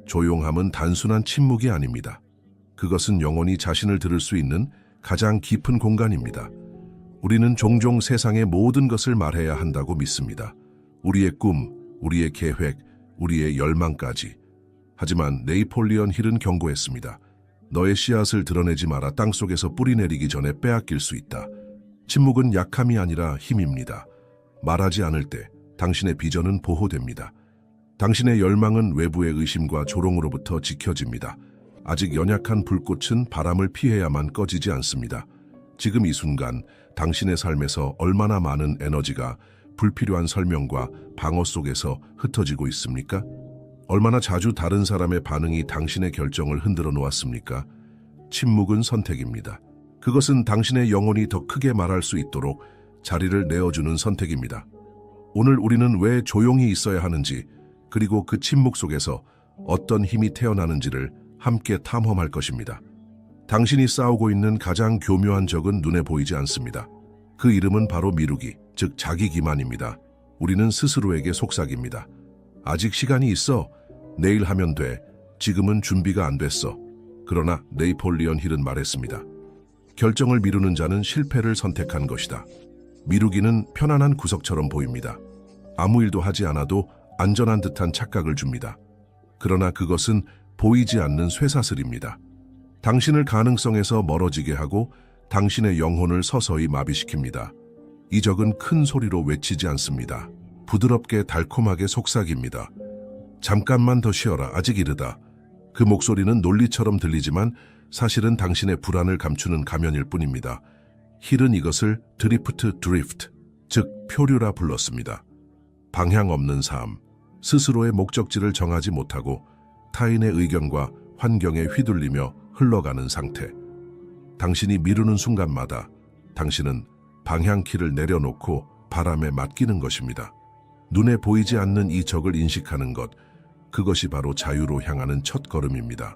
조용함은 단순한 침묵이 아닙니다. 그것은 영혼이 자신을 들을 수 있는 가장 깊은 공간입니다. 우리는 종종 세상의 모든 것을 말해야 한다고 믿습니다. 우리의 꿈, 우리의 계획, 우리의 열망까지. 하지만 네이폴리언 힐은 경고했습니다. 너의 씨앗을 드러내지 마라. 땅속에서 뿌리 내리기 전에 빼앗길 수 있다. 침묵은 약함이 아니라 힘입니다. 말하지 않을 때 당신의 비전은 보호됩니다. 당신의 열망은 외부의 의심과 조롱으로부터 지켜집니다. 아직 연약한 불꽃은 바람을 피해야만 꺼지지 않습니다. 지금 이 순간 당신의 삶에서 얼마나 많은 에너지가 불필요한 설명과 방어 속에서 흩어지고 있습니까? 얼마나 자주 다른 사람의 반응이 당신의 결정을 흔들어 놓았습니까? 침묵은 선택입니다. 그것은 당신의 영혼이 더 크게 말할 수 있도록 자리를 내어주는 선택입니다. 오늘 우리는 왜 조용히 있어야 하는지, 그리고 그 침묵 속에서 어떤 힘이 태어나는지를 함께 탐험할 것입니다. 당신이 싸우고 있는 가장 교묘한 적은 눈에 보이지 않습니다. 그 이름은 바로 미루기, 즉 자기 기만입니다. 우리는 스스로에게 속삭입니다. 아직 시간이 있어. 내일 하면 돼. 지금은 준비가 안 됐어. 그러나 네이폴리언 힐은 말했습니다. 결정을 미루는 자는 실패를 선택한 것이다. 미루기는 편안한 구석처럼 보입니다. 아무 일도 하지 않아도 안전한 듯한 착각을 줍니다. 그러나 그것은 보이지 않는 쇠사슬입니다. 당신을 가능성에서 멀어지게 하고 당신의 영혼을 서서히 마비시킵니다. 이 적은 큰 소리로 외치지 않습니다. 부드럽게 달콤하게 속삭입니다. 잠깐만 더 쉬어라. 아직 이르다. 그 목소리는 논리처럼 들리지만 사실은 당신의 불안을 감추는 가면일 뿐입니다. 힐은 이것을 드리프트, 즉 표류라 불렀습니다. 방향 없는 삶, 스스로의 목적지를 정하지 못하고 타인의 의견과 환경에 휘둘리며 흘러가는 상태. 당신이 미루는 순간마다 당신은 방향키를 내려놓고 바람에 맡기는 것입니다. 눈에 보이지 않는 이 적을 인식하는 것, 그것이 바로 자유로 향하는 첫 걸음입니다.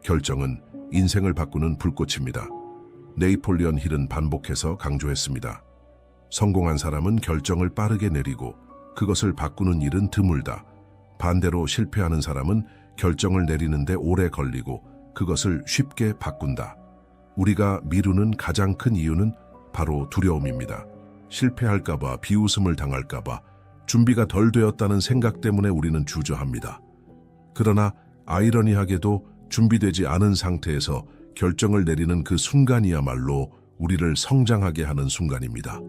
결정은 인생을 바꾸는 불꽃입니다. 네이폴리언 힐은 반복해서 강조했습니다. 성공한 사람은 결정을 빠르게 내리고 그것을 바꾸는 일은 드물다. 반대로 실패하는 사람은 결정을 내리는데 오래 걸리고 그것을 쉽게 바꾼다. 우리가 미루는 가장 큰 이유는 바로 두려움입니다. 실패할까봐, 비웃음을 당할까봐, 준비가 덜 되었다는 생각 때문에 우리는 주저합니다. 그러나 아이러니하게도 준비되지 않은 상태에서 결정을 내리는 그 순간이야말로 우리를 성장하게 하는 순간입니다.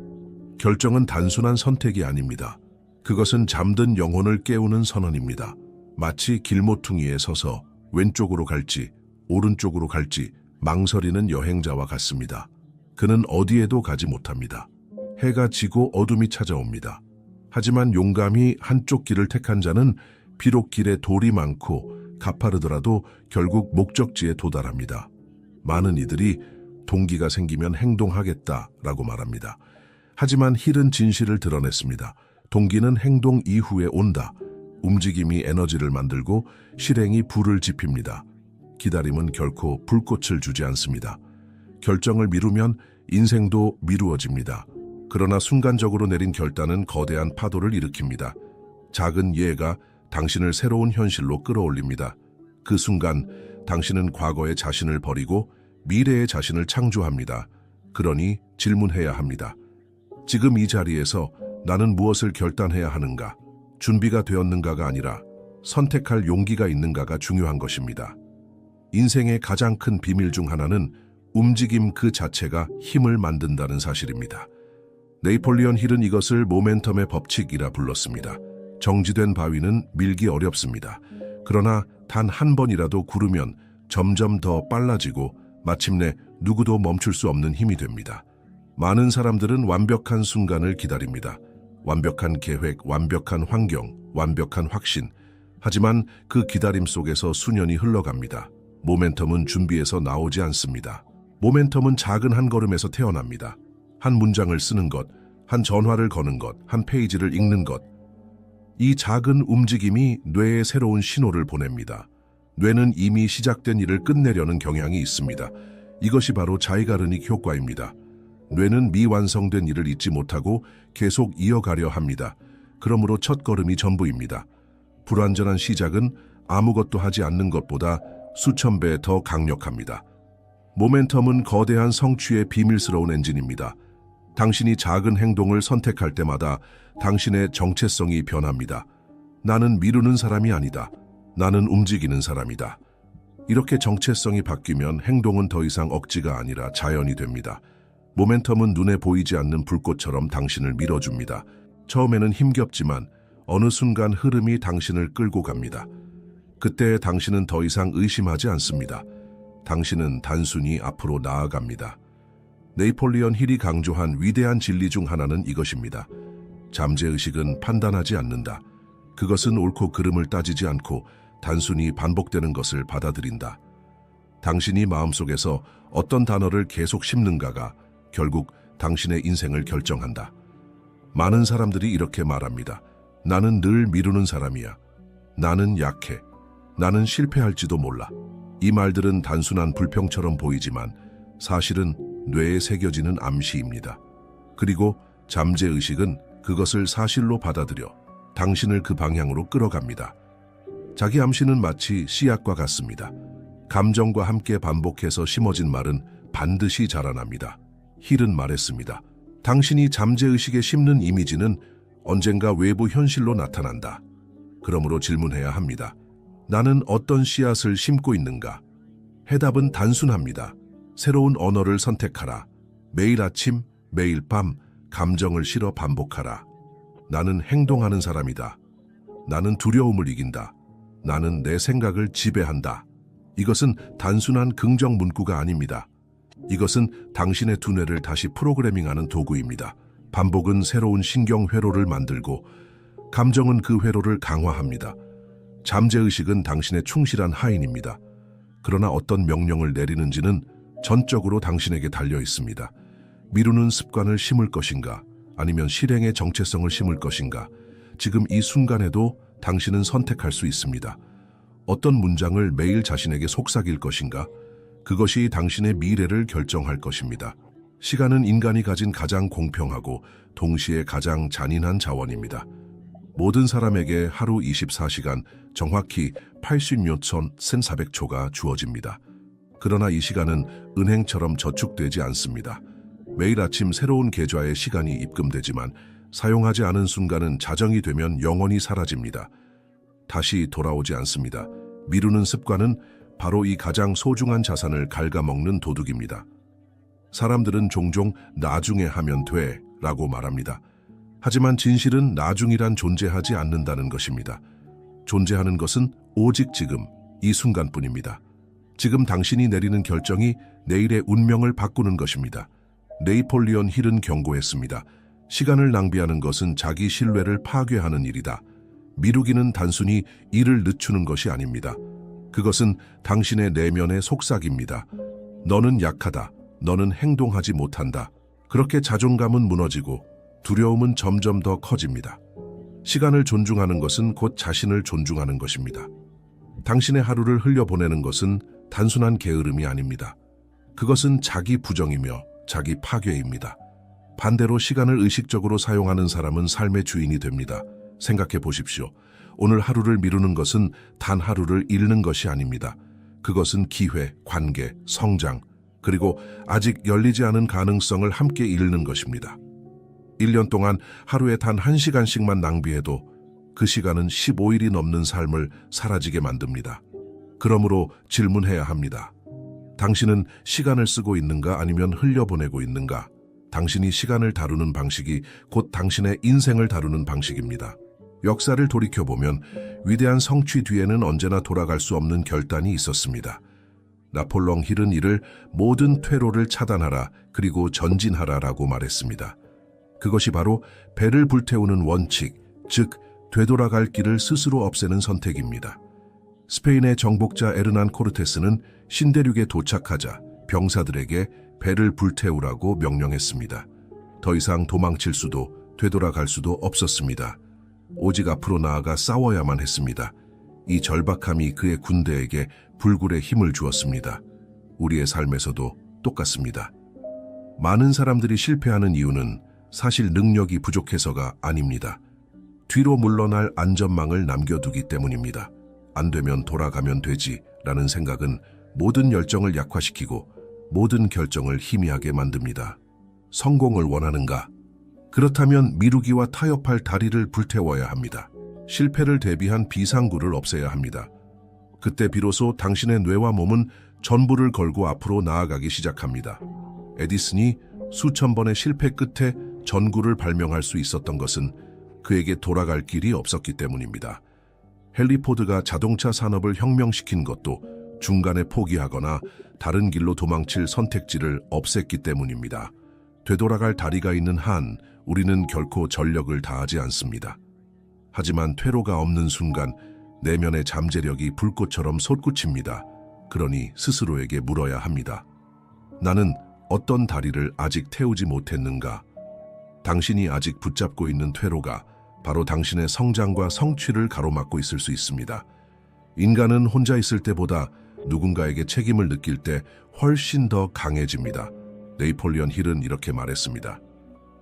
결정은 단순한 선택이 아닙니다. 그것은 잠든 영혼을 깨우는 선언입니다. 마치 길모퉁이에 서서 왼쪽으로 갈지 오른쪽으로 갈지 망설이는 여행자와 같습니다. 그는 어디에도 가지 못합니다. 해가 지고 어둠이 찾아옵니다. 하지만 용감히 한쪽 길을 택한 자는 비록 길에 돌이 많고 가파르더라도 결국 목적지에 도달합니다. 많은 이들이 동기가 생기면 행동하겠다라고 말합니다. 하지만 힐은 진실을 드러냈습니다. 동기는 행동 이후에 온다. 움직임이 에너지를 만들고 실행이 불을 지핍니다. 기다림은 결코 불꽃을 주지 않습니다. 결정을 미루면 인생도 미루어집니다. 그러나 순간적으로 내린 결단은 거대한 파도를 일으킵니다. 작은 예가 당신을 새로운 현실로 끌어올립니다. 그 순간 당신은 과거의 자신을 버리고 미래의 자신을 창조합니다. 그러니 질문해야 합니다. 지금 이 자리에서 나는 무엇을 결단해야 하는가? 준비가 되었는가가 아니라 선택할 용기가 있는가가 중요한 것입니다. 인생의 가장 큰 비밀 중 하나는 움직임 그 자체가 힘을 만든다는 사실입니다. 네이폴리언 힐은 이것을 모멘텀의 법칙이라 불렀습니다. 정지된 바위는 밀기 어렵습니다. 그러나 단 한 번이라도 구르면 점점 더 빨라지고 마침내 누구도 멈출 수 없는 힘이 됩니다. 많은 사람들은 완벽한 순간을 기다립니다. 완벽한 계획, 완벽한 환경, 완벽한 확신. 하지만 그 기다림 속에서 수년이 흘러갑니다. 모멘텀은 준비에서 나오지 않습니다. 모멘텀은 작은 한 걸음에서 태어납니다. 한 문장을 쓰는 것, 한 전화를 거는 것, 한 페이지를 읽는 것. 이 작은 움직임이 뇌에 새로운 신호를 보냅니다. 뇌는 이미 시작된 일을 끝내려는 경향이 있습니다. 이것이 바로 자이가르닉 효과입니다. 뇌는 미완성된 일을 잊지 못하고 계속 이어가려 합니다. 그러므로 첫걸음이 전부입니다. 불완전한 시작은 아무것도 하지 않는 것보다 수천 배 더 강력합니다. 모멘텀은 거대한 성취의 비밀스러운 엔진입니다. 당신이 작은 행동을 선택할 때마다 당신의 정체성이 변합니다. 나는 미루는 사람이 아니다. 나는 움직이는 사람이다. 이렇게 정체성이 바뀌면 행동은 더 이상 억지가 아니라 자연이 됩니다. 모멘텀은 눈에 보이지 않는 불꽃처럼 당신을 밀어줍니다. 처음에는 힘겹지만 어느 순간 흐름이 당신을 끌고 갑니다. 그때 당신은 더 이상 의심하지 않습니다. 당신은 단순히 앞으로 나아갑니다. 네이폴리언 힐이 강조한 위대한 진리 중 하나는 이것입니다. 잠재의식은 판단하지 않는다. 그것은 옳고 그름을 따지지 않고 단순히 반복되는 것을 받아들인다. 당신이 마음속에서 어떤 단어를 계속 심는가가 결국 당신의 인생을 결정한다. 많은 사람들이 이렇게 말합니다. 나는 늘 미루는 사람이야. 나는 약해. 나는 실패할지도 몰라. 이 말들은 단순한 불평처럼 보이지만 사실은 뇌에 새겨지는 암시입니다. 그리고 잠재의식은 그것을 사실로 받아들여 당신을 그 방향으로 끌어갑니다. 자기 암시는 마치 씨앗과 같습니다. 감정과 함께 반복해서 심어진 말은 반드시 자라납니다. 힐은 말했습니다. 당신이 잠재의식에 심는 이미지는 언젠가 외부 현실로 나타난다. 그러므로 질문해야 합니다. 나는 어떤 씨앗을 심고 있는가? 해답은 단순합니다. 새로운 언어를 선택하라. 매일 아침, 매일 밤 감정을 실어 반복하라. 나는 행동하는 사람이다. 나는 두려움을 이긴다. 나는 내 생각을 지배한다. 이것은 단순한 긍정 문구가 아닙니다. 이것은 당신의 두뇌를 다시 프로그래밍하는 도구입니다. 반복은 새로운 신경 회로를 만들고 감정은 그 회로를 강화합니다. 잠재의식은 당신의 충실한 하인입니다. 그러나 어떤 명령을 내리는지는 전적으로 당신에게 달려 있습니다. 미루는 습관을 심을 것인가? 아니면 실행의 정체성을 심을 것인가? 지금 이 순간에도 당신은 선택할 수 있습니다. 어떤 문장을 매일 자신에게 속삭일 것인가? 그것이 당신의 미래를 결정할 것입니다. 시간은 인간이 가진 가장 공평하고 동시에 가장 잔인한 자원입니다. 모든 사람에게 하루 24시간 정확히 86천 1,400초가 주어집니다. 그러나 이 시간은 은행처럼 저축되지 않습니다. 매일 아침 새로운 계좌에 시간이 입금되지만 사용하지 않은 순간은 자정이 되면 영원히 사라집니다. 다시 돌아오지 않습니다. 미루는 습관은 바로 이 가장 소중한 자산을 갉아먹는 도둑입니다. 사람들은 종종 나중에 하면 돼 라고 말합니다. 하지만 진실은 나중이란 존재하지 않는다는 것입니다. 존재하는 것은 오직 지금, 이 순간뿐입니다. 지금 당신이 내리는 결정이 내일의 운명을 바꾸는 것입니다. 네이폴리언 힐은 경고했습니다. 시간을 낭비하는 것은 자기 신뢰를 파괴하는 일이다. 미루기는 단순히 일을 늦추는 것이 아닙니다. 그것은 당신의 내면의 속삭입니다. 너는 약하다. 너는 행동하지 못한다. 그렇게 자존감은 무너지고 두려움은 점점 더 커집니다. 시간을 존중하는 것은 곧 자신을 존중하는 것입니다. 당신의 하루를 흘려보내는 것은 단순한 게으름이 아닙니다. 그것은 자기 부정이며 자기 파괴입니다. 반대로 시간을 의식적으로 사용하는 사람은 삶의 주인이 됩니다. 생각해 보십시오. 오늘 하루를 미루는 것은 단 하루를 잃는 것이 아닙니다. 그것은 기회, 관계, 성장, 그리고 아직 열리지 않은 가능성을 함께 잃는 것입니다. 1년 동안 하루에 단 1시간씩만 낭비해도 그 시간은 15일이 넘는 삶을 사라지게 만듭니다. 그러므로 질문해야 합니다. 당신은 시간을 쓰고 있는가 아니면 흘려보내고 있는가? 당신이 시간을 다루는 방식이 곧 당신의 인생을 다루는 방식입니다. 역사를 돌이켜보면 위대한 성취 뒤에는 언제나 돌아갈 수 없는 결단이 있었습니다. 나폴레옹 힐은 이를 모든 퇴로를 차단하라 그리고 전진하라라고 말했습니다. 그것이 바로 배를 불태우는 원칙, 즉 되돌아갈 길을 스스로 없애는 선택입니다. 스페인의 정복자 에르난 코르테스는 신대륙에 도착하자 병사들에게 배를 불태우라고 명령했습니다. 더 이상 도망칠 수도 되돌아갈 수도 없었습니다. 오직 앞으로 나아가 싸워야만 했습니다. 이 절박함이 그의 군대에게 불굴의 힘을 주었습니다. 우리의 삶에서도 똑같습니다. 많은 사람들이 실패하는 이유는 사실 능력이 부족해서가 아닙니다. 뒤로 물러날 안전망을 남겨두기 때문입니다. 안 되면 돌아가면 되지라는 생각은 모든 열정을 약화시키고 모든 결정을 희미하게 만듭니다. 성공을 원하는가? 그렇다면 미루기와 타협할 다리를 불태워야 합니다. 실패를 대비한 비상구를 없애야 합니다. 그때 비로소 당신의 뇌와 몸은 전부를 걸고 앞으로 나아가기 시작합니다. 에디슨이 수천 번의 실패 끝에 전구를 발명할 수 있었던 것은 그에게 돌아갈 길이 없었기 때문입니다. 헨리 포드가 자동차 산업을 혁명시킨 것도 중간에 포기하거나 다른 길로 도망칠 선택지를 없앴기 때문입니다. 되돌아갈 다리가 있는 한 우리는 결코 전력을 다하지 않습니다. 하지만 퇴로가 없는 순간 내면의 잠재력이 불꽃처럼 솟구칩니다. 그러니 스스로에게 물어야 합니다. 나는 어떤 다리를 아직 태우지 못했는가? 당신이 아직 붙잡고 있는 퇴로가 바로 당신의 성장과 성취를 가로막고 있을 수 있습니다. 인간은 혼자 있을 때보다 누군가에게 책임을 느낄 때 훨씬 더 강해집니다. 네이폴리언 힐은 이렇게 말했습니다.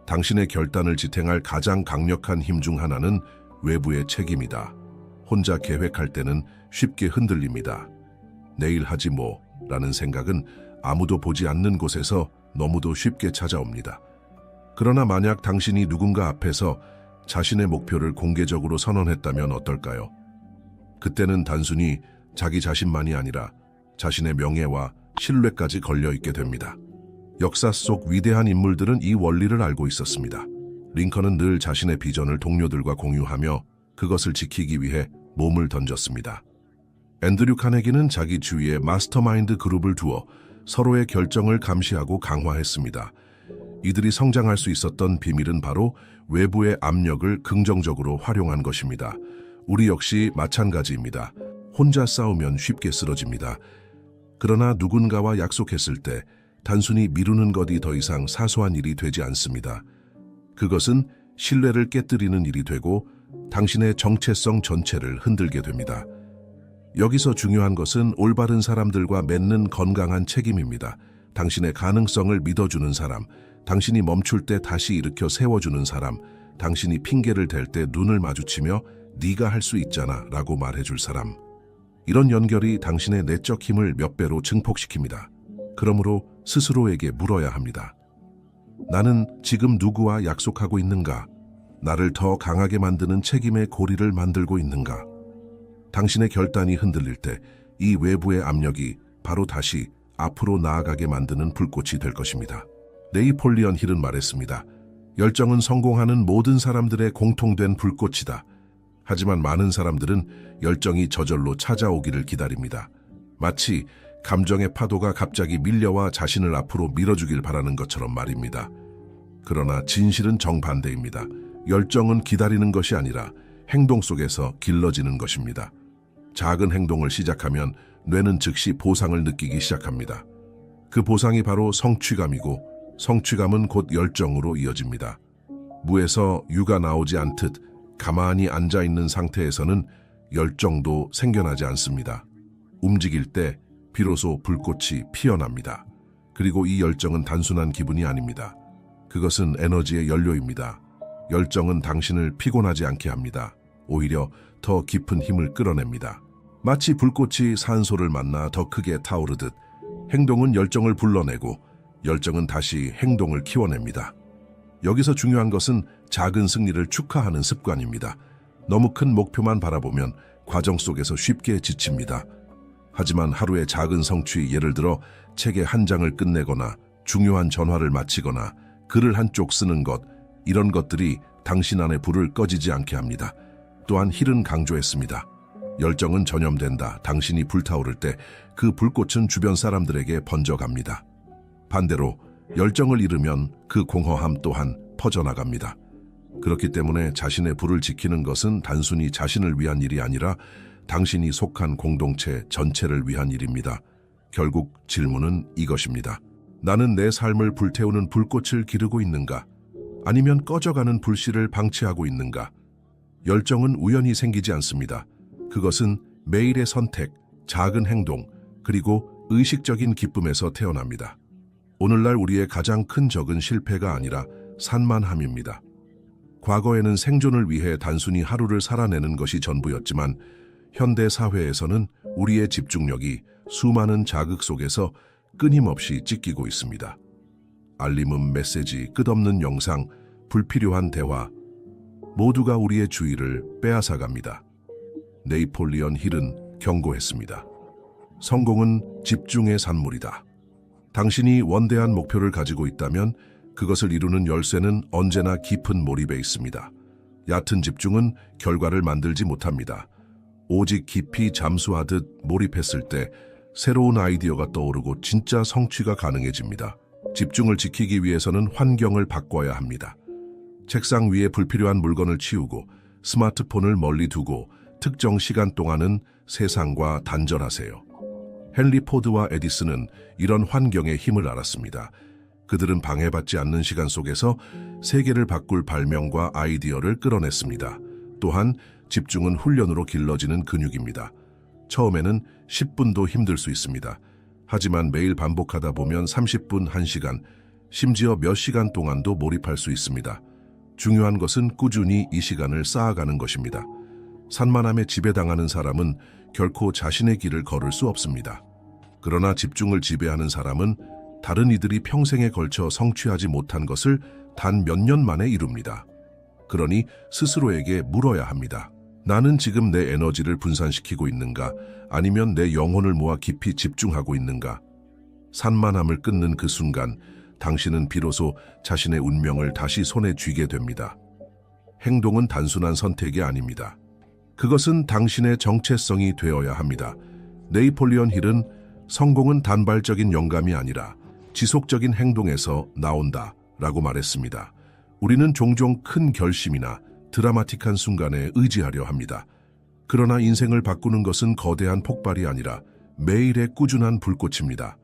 당신의 결단을 지탱할 가장 강력한 힘 중 하나는 외부의 책임이다. 혼자 계획할 때는 쉽게 흔들립니다. 내일 하지 뭐 라는 생각은 아무도 보지 않는 곳에서 너무도 쉽게 찾아옵니다. 그러나 만약 당신이 누군가 앞에서 자신의 목표를 공개적으로 선언했다면 어떨까요? 그때는 단순히 자기 자신만이 아니라 자신의 명예와 신뢰까지 걸려있게 됩니다. 역사 속 위대한 인물들은 이 원리를 알고 있었습니다. 링컨은 늘 자신의 비전을 동료들과 공유하며 그것을 지키기 위해 몸을 던졌습니다. 앤드류 카네기는 자기 주위에 마스터마인드 그룹을 두어 서로의 결정을 감시하고 강화했습니다. 이들이 성장할 수 있었던 비밀은 바로 외부의 압력을 긍정적으로 활용한 것입니다. 우리 역시 마찬가지입니다. 혼자 싸우면 쉽게 쓰러집니다. 그러나 누군가와 약속했을 때 단순히 미루는 것이 더 이상 사소한 일이 되지 않습니다. 그것은 신뢰를 깨뜨리는 일이 되고 당신의 정체성 전체를 흔들게 됩니다. 여기서 중요한 것은 올바른 사람들과 맺는 건강한 책임입니다. 당신의 가능성을 믿어주는 사람, 당신이 멈출 때 다시 일으켜 세워주는 사람, 당신이 핑계를 댈 때 눈을 마주치며 네가 할 수 있잖아 라고 말해줄 사람. 이런 연결이 당신의 내적 힘을 몇 배로 증폭시킵니다. 그러므로 스스로에게 물어야 합니다. 나는 지금 누구와 약속하고 있는가? 나를 더 강하게 만드는 책임의 고리를 만들고 있는가? 당신의 결단이 흔들릴 때 이 외부의 압력이 바로 다시 앞으로 나아가게 만드는 불꽃이 될 것입니다. 네이폴리언 힐은 말했습니다. 열정은 성공하는 모든 사람들의 공통된 불꽃이다. 하지만 많은 사람들은 열정이 저절로 찾아오기를 기다립니다. 마치 감정의 파도가 갑자기 밀려와 자신을 앞으로 밀어주길 바라는 것처럼 말입니다. 그러나 진실은 정반대입니다. 열정은 기다리는 것이 아니라 행동 속에서 길러지는 것입니다. 작은 행동을 시작하면 뇌는 즉시 보상을 느끼기 시작합니다. 그 보상이 바로 성취감이고 성취감은 곧 열정으로 이어집니다. 무에서 유가 나오지 않듯 가만히 앉아있는 상태에서는 열정도 생겨나지 않습니다. 움직일 때 비로소 불꽃이 피어납니다. 그리고 이 열정은 단순한 기분이 아닙니다. 그것은 에너지의 연료입니다. 열정은 당신을 피곤하지 않게 합니다. 오히려 더 깊은 힘을 끌어냅니다. 마치 불꽃이 산소를 만나 더 크게 타오르듯 행동은 열정을 불러내고 열정은 다시 행동을 키워냅니다. 여기서 중요한 것은 작은 승리를 축하하는 습관입니다. 너무 큰 목표만 바라보면 과정 속에서 쉽게 지칩니다. 하지만 하루의 작은 성취, 예를 들어 책의 한 장을 끝내거나 중요한 전화를 마치거나 글을 한쪽 쓰는 것, 이런 것들이 당신 안에 불을 꺼지지 않게 합니다. 또한 힐은 강조했습니다. 열정은 전염된다. 당신이 불타오를 때 그 불꽃은 주변 사람들에게 번져갑니다. 반대로 열정을 잃으면 그 공허함 또한 퍼져나갑니다. 그렇기 때문에 자신의 불을 지키는 것은 단순히 자신을 위한 일이 아니라 당신이 속한 공동체 전체를 위한 일입니다. 결국 질문은 이것입니다. 나는 내 삶을 불태우는 불꽃을 기르고 있는가? 아니면 꺼져가는 불씨를 방치하고 있는가? 열정은 우연히 생기지 않습니다. 그것은 매일의 선택, 작은 행동, 그리고 의식적인 기쁨에서 태어납니다. 오늘날 우리의 가장 큰 적은 실패가 아니라 산만함입니다. 과거에는 생존을 위해 단순히 하루를 살아내는 것이 전부였지만 현대 사회에서는 우리의 집중력이 수많은 자극 속에서 끊임없이 찢기고 있습니다. 알림음, 메시지, 끝없는 영상, 불필요한 대화, 모두가 우리의 주의를 빼앗아갑니다. 네이폴리언 힐은 경고했습니다. 성공은 집중의 산물이다. 당신이 원대한 목표를 가지고 있다면 그것을 이루는 열쇠는 언제나 깊은 몰입에 있습니다. 얕은 집중은 결과를 만들지 못합니다. 오직 깊이 잠수하듯 몰입했을 때 새로운 아이디어가 떠오르고 진짜 성취가 가능해집니다. 집중을 지키기 위해서는 환경을 바꿔야 합니다. 책상 위에 불필요한 물건을 치우고 스마트폰을 멀리 두고 특정 시간 동안은 세상과 단절하세요. 헨리 포드와 에디슨은 이런 환경의 힘을 알았습니다. 그들은 방해받지 않는 시간 속에서 세계를 바꿀 발명과 아이디어를 끌어냈습니다. 또한 집중은 훈련으로 길러지는 근육입니다. 처음에는 10분도 힘들 수 있습니다. 하지만 매일 반복하다 보면 30분, 1시간, 심지어 몇 시간 동안도 몰입할 수 있습니다. 중요한 것은 꾸준히 이 시간을 쌓아가는 것입니다. 산만함에 지배당하는 사람은 결코 자신의 길을 걸을 수 없습니다. 그러나 집중을 지배하는 사람은 다른 이들이 평생에 걸쳐 성취하지 못한 것을 단 몇 년 만에 이룹니다. 그러니 스스로에게 물어야 합니다. 나는 지금 내 에너지를 분산시키고 있는가? 아니면 내 영혼을 모아 깊이 집중하고 있는가? 산만함을 끊는 그 순간 당신은 비로소 자신의 운명을 다시 손에 쥐게 됩니다. 행동은 단순한 선택이 아닙니다. 그것은 당신의 정체성이 되어야 합니다. 네이폴리언 힐은 성공은 단발적인 영감이 아니라 지속적인 행동에서 나온다 라고 말했습니다. 우리는 종종 큰 결심이나 드라마틱한 순간에 의지하려 합니다. 그러나 인생을 바꾸는 것은 거대한 폭발이 아니라 매일의 꾸준한 불꽃입니다.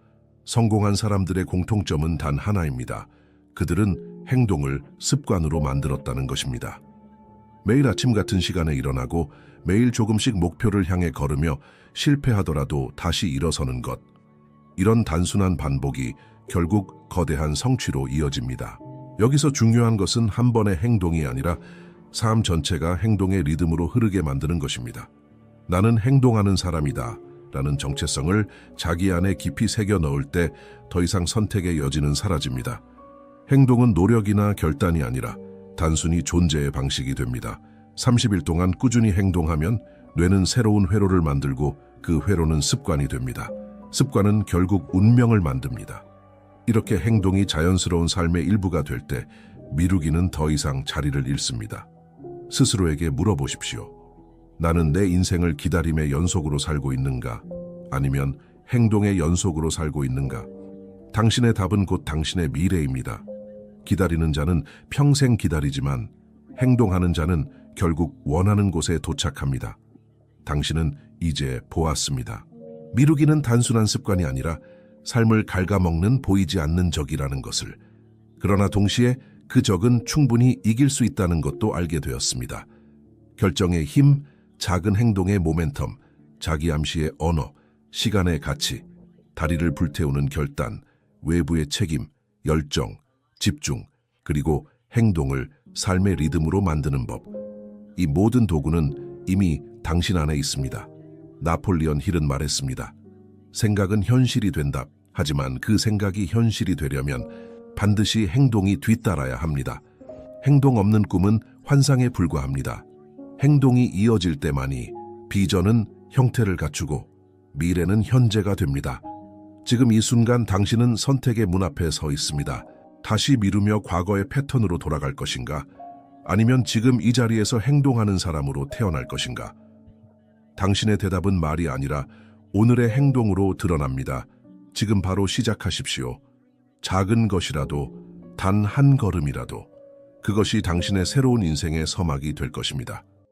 성공한 사람들의 공통점은 단 하나입니다. 그들은 행동을 습관으로 만들었다는 것입니다. 매일 아침 같은 시간에 일어나고 매일 조금씩 목표를 향해 걸으며 실패하더라도 다시 일어서는 것. 이런 단순한 반복이 결국 거대한 성취로 이어집니다. 여기서 중요한 것은 한 번의 행동이 아니라 삶 전체가 행동의 리듬으로 흐르게 만드는 것입니다. 나는 행동하는 사람이다 라는 정체성을 자기 안에 깊이 새겨 넣을 때 더 이상 선택의 여지는 사라집니다. 행동은 노력이나 결단이 아니라 단순히 존재의 방식이 됩니다. 30일 동안 꾸준히 행동하면 뇌는 새로운 회로를 만들고 그 회로는 습관이 됩니다. 습관은 결국 운명을 만듭니다. 이렇게 행동이 자연스러운 삶의 일부가 될 때 미루기는 더 이상 자리를 잃습니다. 스스로에게 물어보십시오. 나는 내 인생을 기다림의 연속으로 살고 있는가? 아니면 행동의 연속으로 살고 있는가? 당신의 답은 곧 당신의 미래입니다. 기다리는 자는 평생 기다리지만 행동하는 자는 결국 원하는 곳에 도착합니다. 당신은 이제 보았습니다. 미루기는 단순한 습관이 아니라 삶을 갉아먹는 보이지 않는 적이라는 것을. 그러나 동시에 그 적은 충분히 이길 수 있다는 것도 알게 되었습니다. 결정의 힘, 작은 행동의 모멘텀, 자기 암시의 언어, 시간의 가치, 다리를 불태우는 결단, 외부의 책임, 열정, 집중, 그리고 행동을 삶의 리듬으로 만드는 법. 이 모든 도구는 이미 당신 안에 있습니다. 나폴리언 힐은 말했습니다. 생각은 현실이 된다. 하지만 그 생각이 현실이 되려면 반드시 행동이 뒤따라야 합니다. 행동 없는 꿈은 환상에 불과합니다. 행동이 이어질 때만이 비전은 형태를 갖추고 미래는 현재가 됩니다. 지금 이 순간 당신은 선택의 문 앞에 서 있습니다. 다시 미루며 과거의 패턴으로 돌아갈 것인가? 아니면 지금 이 자리에서 행동하는 사람으로 태어날 것인가? 당신의 대답은 말이 아니라 오늘의 행동으로 드러납니다. 지금 바로 시작하십시오. 작은 것이라도, 단 한 걸음이라도, 그것이 당신의 새로운 인생의 서막이 될 것입니다.